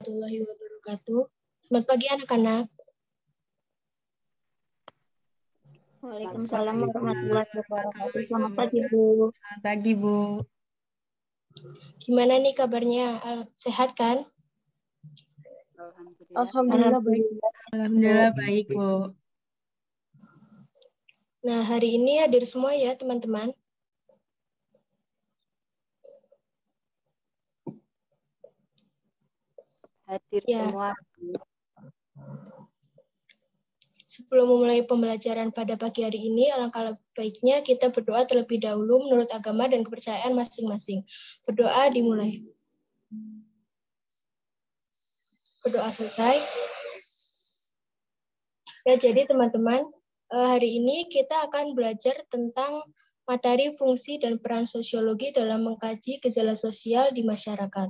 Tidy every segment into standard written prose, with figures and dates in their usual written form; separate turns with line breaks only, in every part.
warahmatullahi wabarakatuh. Selamat pagi anak-anak.
Waalaikumsalam warahmatullahi wabarakatuh. Selamat pagi, Bu.
Selamat pagi, Bu.
Gimana nih kabarnya? Sehat kan?
Alhamdulillah baik.
Alhamdulillah baik, Bu.
Nah, hari ini hadir semua ya, teman-teman.
Hadir
Ya.
semua.
Sebelum memulai pembelajaran pada pagi hari ini, alangkah baiknya kita berdoa terlebih dahulu menurut agama dan kepercayaan masing-masing. Berdoa dimulai. Berdoa selesai. Ya, jadi teman-teman, hari ini kita akan belajar tentang materi fungsi dan peran sosiologi dalam mengkaji gejala sosial di masyarakat.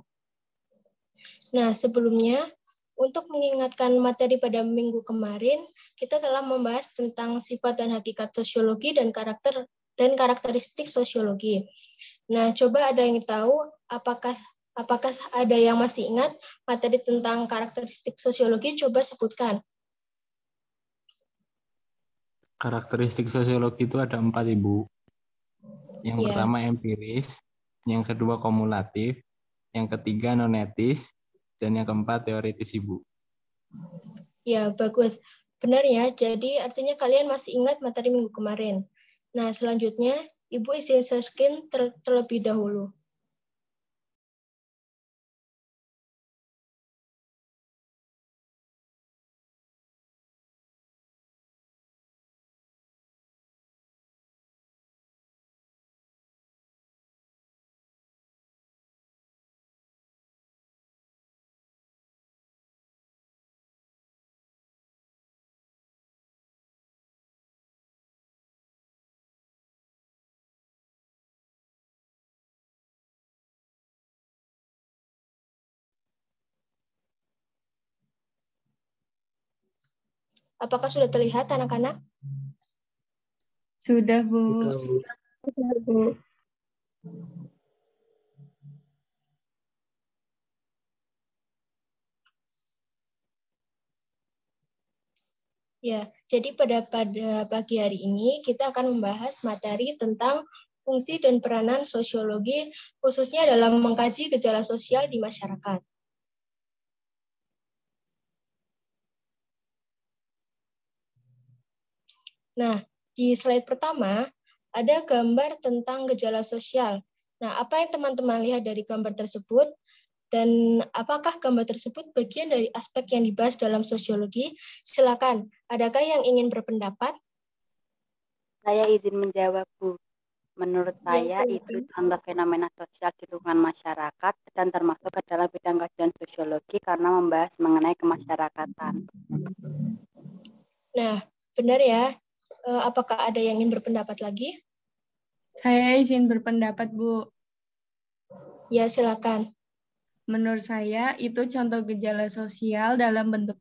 Nah, sebelumnya, untuk mengingatkan materi pada minggu kemarin, kita telah membahas tentang sifat dan hakikat sosiologi dan karakteristik sosiologi. Nah, coba ada yang tahu apakah ada yang masih ingat materi tentang karakteristik sosiologi? Coba sebutkan.
Karakteristik sosiologi itu ada 4, Ibu. Yang pertama empiris, yang kedua kumulatif, yang ketiga nonetis, dan yang keempat teoritis, Ibu.
Ya, bagus. Benar ya, jadi artinya kalian masih ingat materi minggu kemarin. Nah, selanjutnya, Ibu izin share screen terlebih dahulu. Apakah sudah terlihat anak-anak?
Sudah, Bu.
Sudah, Bu.
Ya, jadi pada pagi hari ini kita akan membahas materi tentang fungsi dan peranan sosiologi, khususnya dalam mengkaji gejala sosial di masyarakat. Nah, di slide pertama ada gambar tentang gejala sosial. Nah, apa yang teman-teman lihat dari gambar tersebut? Dan apakah gambar tersebut bagian dari aspek yang dibahas dalam sosiologi? Silakan, adakah yang ingin berpendapat?
Saya izin menjawab, Bu. Menurut saya itu contoh fenomena sosial di lingkungan masyarakat dan termasuk ke dalam bidang kajian sosiologi karena membahas mengenai kemasyarakatan.
Nah, benar ya. Apakah ada yang ingin berpendapat lagi?
Saya izin berpendapat, Bu.
Ya, silakan.
Menurut saya, itu contoh gejala sosial dalam bentuk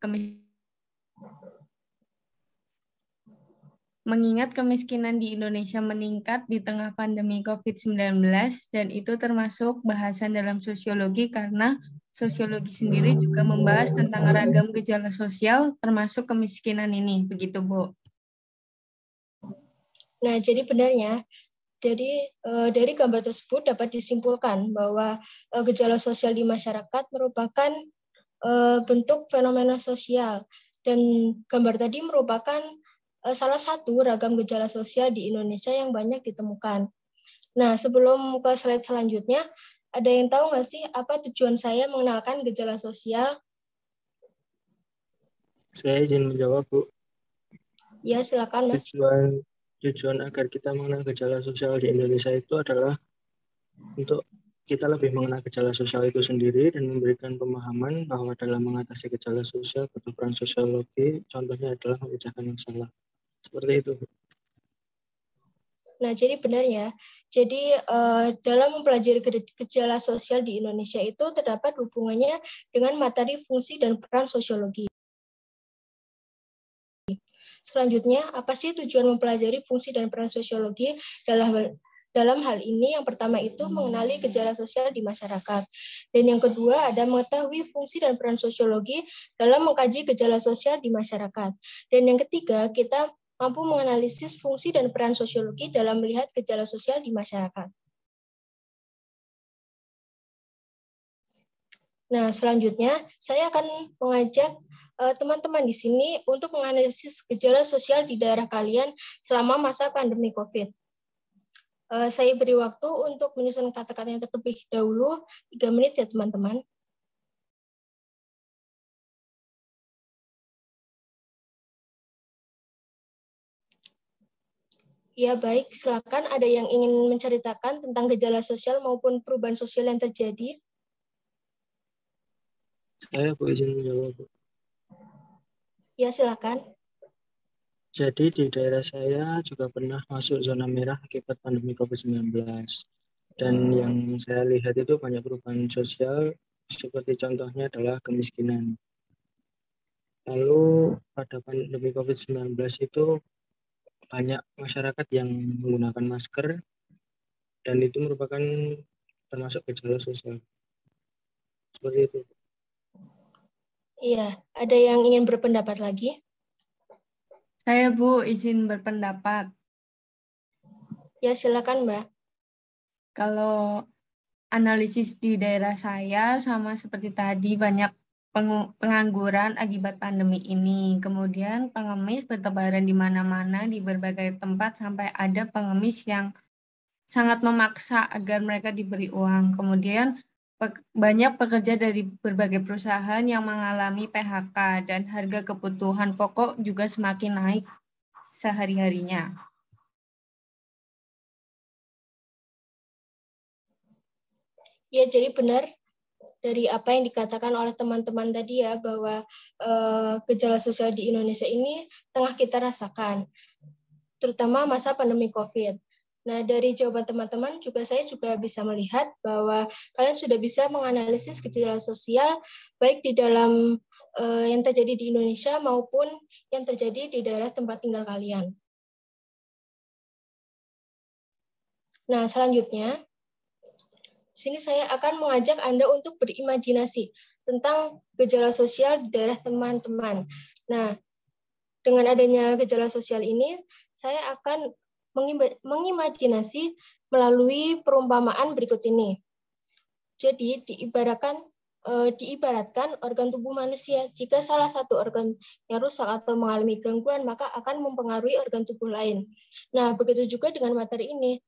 mengingat kemiskinan di Indonesia meningkat di tengah pandemi COVID-19, dan itu termasuk bahasan dalam sosiologi karena sosiologi sendiri juga membahas tentang ragam gejala sosial termasuk kemiskinan ini. Begitu, Bu.
Nah, jadi benarnya, dari gambar tersebut dapat disimpulkan bahwa gejala sosial di masyarakat merupakan bentuk fenomena sosial, dan gambar tadi merupakan salah satu ragam gejala sosial di Indonesia yang banyak ditemukan. Nah, sebelum ke slide selanjutnya, ada yang tahu nggak sih apa tujuan saya mengenalkan gejala sosial?
Saya izin menjawab, Bu.
Ya, silakan, Mas.
Tujuan agar kita mengenal gejala sosial di Indonesia itu adalah untuk kita lebih mengenal gejala sosial itu sendiri dan memberikan pemahaman bahwa dalam mengatasi gejala sosial butuh peran sosiologi, contohnya adalah memecahkan masalah. Seperti itu, Bu.
Nah, jadi benar ya. Jadi dalam mempelajari gejala sosial di Indonesia itu terdapat hubungannya dengan materi fungsi dan peran sosiologi. Selanjutnya, apa sih tujuan mempelajari fungsi dan peran sosiologi Dalam hal ini, yang pertama itu mengenali gejala sosial di masyarakat. Dan yang kedua ada mengetahui fungsi dan peran sosiologi dalam mengkaji gejala sosial di masyarakat. Dan yang ketiga, kita mampu menganalisis fungsi dan peran sosiologi dalam melihat gejala sosial di masyarakat. Nah, selanjutnya saya akan mengajak teman-teman di sini untuk menganalisis gejala sosial di daerah kalian selama masa pandemi COVID. Saya beri waktu untuk menyusun kata-katanya terlebih dahulu, 3 menit ya teman-teman. Ya baik, silakan ada yang ingin menceritakan tentang gejala sosial maupun perubahan sosial yang terjadi.
Saya Bu izin menjawab.
Ya silakan.
Jadi di daerah saya juga pernah masuk zona merah akibat pandemi COVID-19. Dan yang saya lihat itu banyak perubahan sosial, seperti contohnya adalah kemiskinan. Lalu pada pandemi COVID-19 itu banyak masyarakat yang menggunakan masker, dan itu merupakan termasuk gejala sosial. Seperti itu.
Iya, ada yang ingin berpendapat lagi?
Saya, Bu, izin berpendapat.
Ya, silakan, Mbak.
Kalau analisis di daerah saya sama seperti tadi, banyak pengangguran akibat pandemi ini. Kemudian pengemis bertebaran di mana-mana di berbagai tempat sampai ada pengemis yang sangat memaksa agar mereka diberi uang. Kemudian banyak pekerja dari berbagai perusahaan yang mengalami PHK dan harga kebutuhan pokok juga semakin naik sehari-harinya.
Ya, jadi benar dari apa yang dikatakan oleh teman-teman tadi ya, bahwa gejala sosial di Indonesia ini tengah kita rasakan, terutama masa pandemi COVID. Nah, dari jawaban teman-teman saya juga bisa melihat bahwa kalian sudah bisa menganalisis gejala sosial baik di dalam yang terjadi di Indonesia maupun yang terjadi di daerah tempat tinggal kalian. Nah, selanjutnya, sini saya akan mengajak Anda untuk berimajinasi tentang gejala sosial di daerah teman-teman. Nah, dengan adanya gejala sosial ini, saya akan mengimajinasi melalui perumpamaan berikut ini. Jadi diibaratkan organ tubuh manusia. Jika salah satu organ yang rusak atau mengalami gangguan, maka akan mempengaruhi organ tubuh lain. Nah, begitu juga dengan materi ini.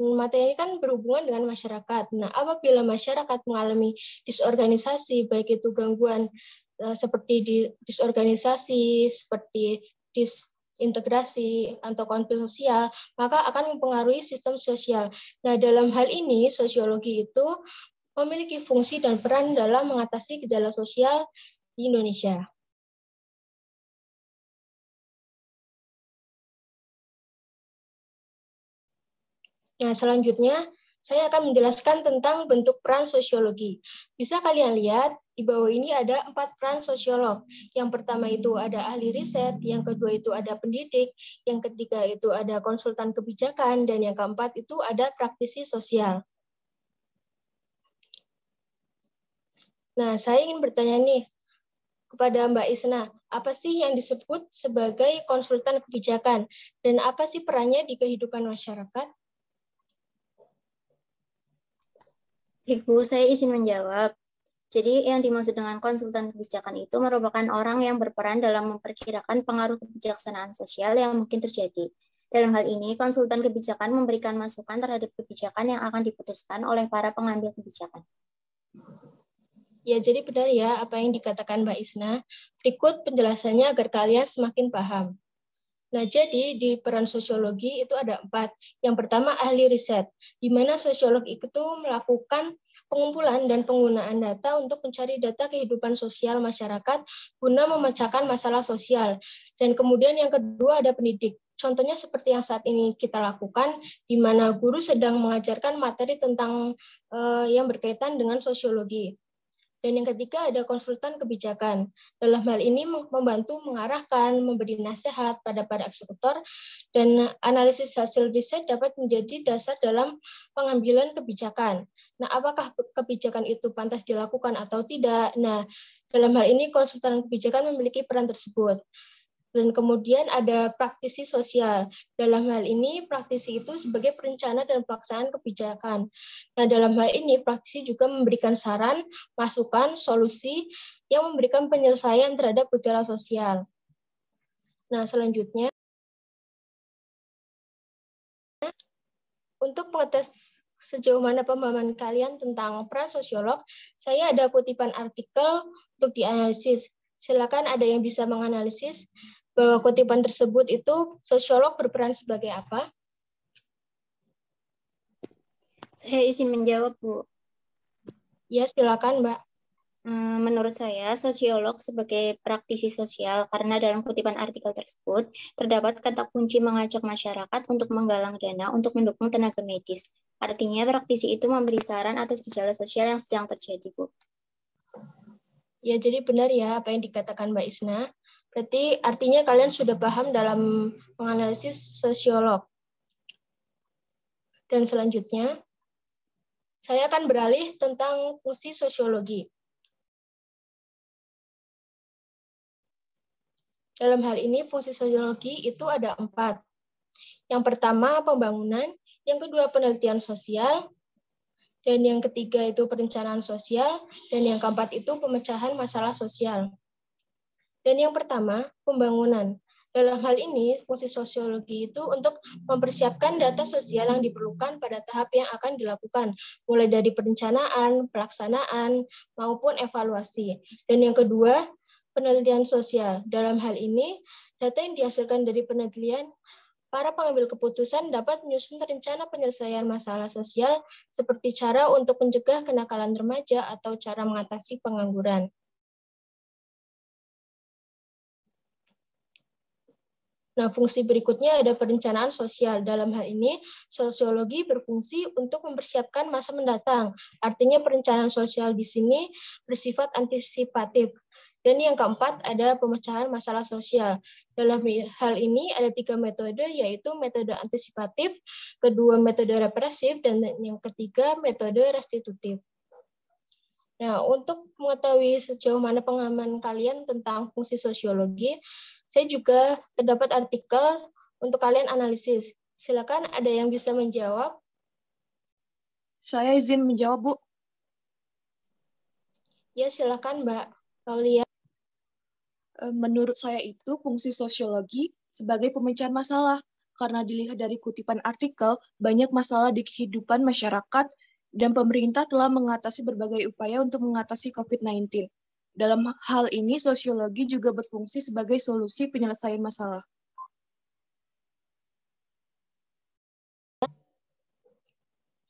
Materi ini kan berhubungan dengan masyarakat. Nah, apabila masyarakat mengalami disorganisasi, baik itu gangguan seperti disorganisasi, seperti disintegrasi atau konflik sosial, maka akan mempengaruhi sistem sosial. Nah, dalam hal ini, sosiologi itu memiliki fungsi dan peran dalam mengatasi gejala sosial di Indonesia. Nah, selanjutnya saya akan menjelaskan tentang bentuk peran sosiologi. Bisa kalian lihat, di bawah ini ada 4 peran sosiolog. Yang pertama itu ada ahli riset, yang kedua itu ada pendidik, yang ketiga itu ada konsultan kebijakan, dan yang keempat itu ada praktisi sosial. Nah, saya ingin bertanya nih kepada Mbak Isna, apa sih yang disebut sebagai konsultan kebijakan, dan apa sih perannya di kehidupan masyarakat?
Ibu, saya izin menjawab. Jadi yang dimaksud dengan konsultan kebijakan itu merupakan orang yang berperan dalam memperkirakan pengaruh kebijaksanaan sosial yang mungkin terjadi. Dalam hal ini, konsultan kebijakan memberikan masukan terhadap kebijakan yang akan diputuskan oleh para pengambil kebijakan.
Ya, jadi benar ya apa yang dikatakan Mbak Isna. Berikut penjelasannya agar kalian semakin paham. Nah, jadi di peran sosiologi itu ada 4. Yang pertama, ahli riset, di mana sosiolog itu melakukan pengumpulan dan penggunaan data untuk mencari data kehidupan sosial masyarakat guna memecahkan masalah sosial. Dan kemudian yang kedua ada pendidik. Contohnya seperti yang saat ini kita lakukan, di mana guru sedang mengajarkan materi tentang yang berkaitan dengan sosiologi. Dan yang ketiga ada konsultan kebijakan. Dalam hal ini membantu mengarahkan, memberi nasihat pada para eksekutor, dan analisis hasil riset dapat menjadi dasar dalam pengambilan kebijakan. Nah, apakah kebijakan itu pantas dilakukan atau tidak? Nah, dalam hal ini konsultan kebijakan memiliki peran tersebut. Dan kemudian ada praktisi sosial. Dalam hal ini, praktisi itu sebagai perencana dan pelaksanaan kebijakan. Nah, dalam hal ini, praktisi juga memberikan saran, masukan, solusi yang memberikan penyelesaian terhadap gejala sosial. Nah, selanjutnya, untuk mengetes sejauh mana pemahaman kalian tentang peran sosiolog, saya ada kutipan artikel untuk dianalisis. Silakan ada yang bisa menganalisis bahwa kutipan tersebut itu sosiolog berperan sebagai apa?
Saya izin menjawab, Bu.
Ya, silakan, Mbak.
Menurut saya, sosiolog sebagai praktisi sosial karena dalam kutipan artikel tersebut terdapat kata kunci mengajak masyarakat untuk menggalang dana untuk mendukung tenaga medis. Artinya, praktisi itu memberi saran atas gejala sosial yang sedang terjadi, Bu.
Ya, jadi benar ya apa yang dikatakan Mbak Isna. Berarti artinya kalian sudah paham dalam menganalisis sosiolog. Dan selanjutnya, saya akan beralih tentang fungsi sosiologi. Dalam hal ini, fungsi sosiologi itu ada 4. Yang pertama, pembangunan. Yang kedua, penelitian sosial. Dan yang ketiga itu perencanaan sosial. Dan yang keempat itu pemecahan masalah sosial. Dan yang pertama, pembangunan. Dalam hal ini, fungsi sosiologi itu untuk mempersiapkan data sosial yang diperlukan pada tahap yang akan dilakukan, mulai dari perencanaan, pelaksanaan, maupun evaluasi. Dan yang kedua, penelitian sosial. Dalam hal ini, data yang dihasilkan dari penelitian, para pengambil keputusan dapat menyusun rencana penyelesaian masalah sosial seperti cara untuk mencegah kenakalan remaja atau cara mengatasi pengangguran. Nah, fungsi berikutnya ada perencanaan sosial. Dalam hal ini, sosiologi berfungsi untuk mempersiapkan masa mendatang. Artinya perencanaan sosial di sini bersifat antisipatif. Dan yang keempat ada pemecahan masalah sosial. Dalam hal ini ada 3 metode, yaitu metode antisipatif, kedua metode represif, dan yang ketiga metode restitutif. Nah, untuk mengetahui sejauh mana pengalaman kalian tentang fungsi sosiologi, saya juga terdapat artikel untuk kalian analisis. Silakan ada yang bisa menjawab.
Saya izin menjawab, Bu.
Ya, silakan Mbak Aulia.
Menurut saya itu fungsi sosiologi sebagai pemecahan masalah. Karena dilihat dari kutipan artikel, banyak masalah di kehidupan masyarakat dan pemerintah telah mengatasi berbagai upaya untuk mengatasi COVID-19. Dalam hal ini, sosiologi juga berfungsi sebagai solusi penyelesaian masalah.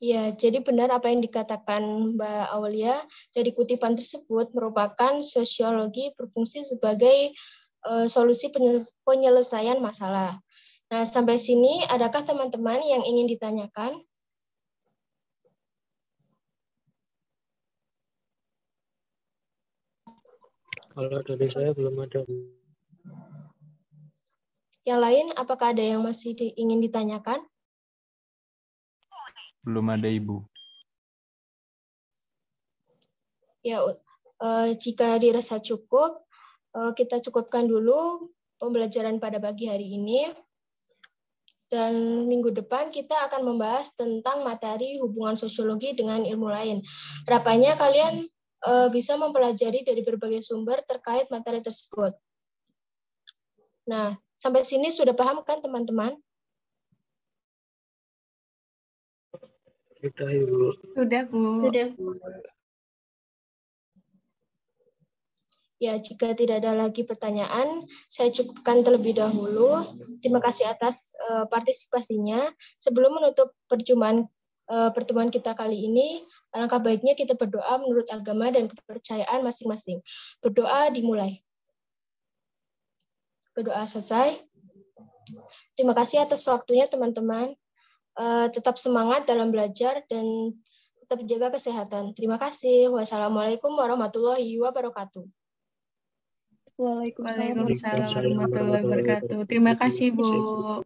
Ya, jadi benar apa yang dikatakan Mbak Aulia. Dari kutipan tersebut merupakan sosiologi berfungsi sebagai solusi penyelesaian masalah. Nah, sampai sini adakah teman-teman yang ingin ditanyakan?
Kalau dari saya belum ada.
Yang lain, apakah ada yang masih ingin ditanyakan?
Belum ada, Ibu.
Ya, jika dirasa cukup, kita cukupkan dulu pembelajaran pada pagi hari ini. Dan minggu depan kita akan membahas tentang materi hubungan sosiologi dengan ilmu lain. Harapannya kalian bisa mempelajari dari berbagai sumber terkait materi tersebut. Nah, sampai sini sudah paham kan teman-teman?
Sudah, Ibu.
Sudah, Bu.
Sudah.
Ya, jika tidak ada lagi pertanyaan, saya cukupkan terlebih dahulu. Terima kasih atas partisipasinya. Sebelum menutup pertemuan kita kali ini, alangkah baiknya kita berdoa menurut agama dan kepercayaan masing-masing. Berdoa dimulai. Berdoa selesai. Terima kasih atas waktunya teman-teman. Tetap semangat dalam belajar dan tetap jaga kesehatan. Terima kasih. Wassalamualaikum warahmatullahi wabarakatuh.
Waalaikumsalam
Waalaikumsalam warahmatullahi wabarakatuh. Terima kasih, Bu.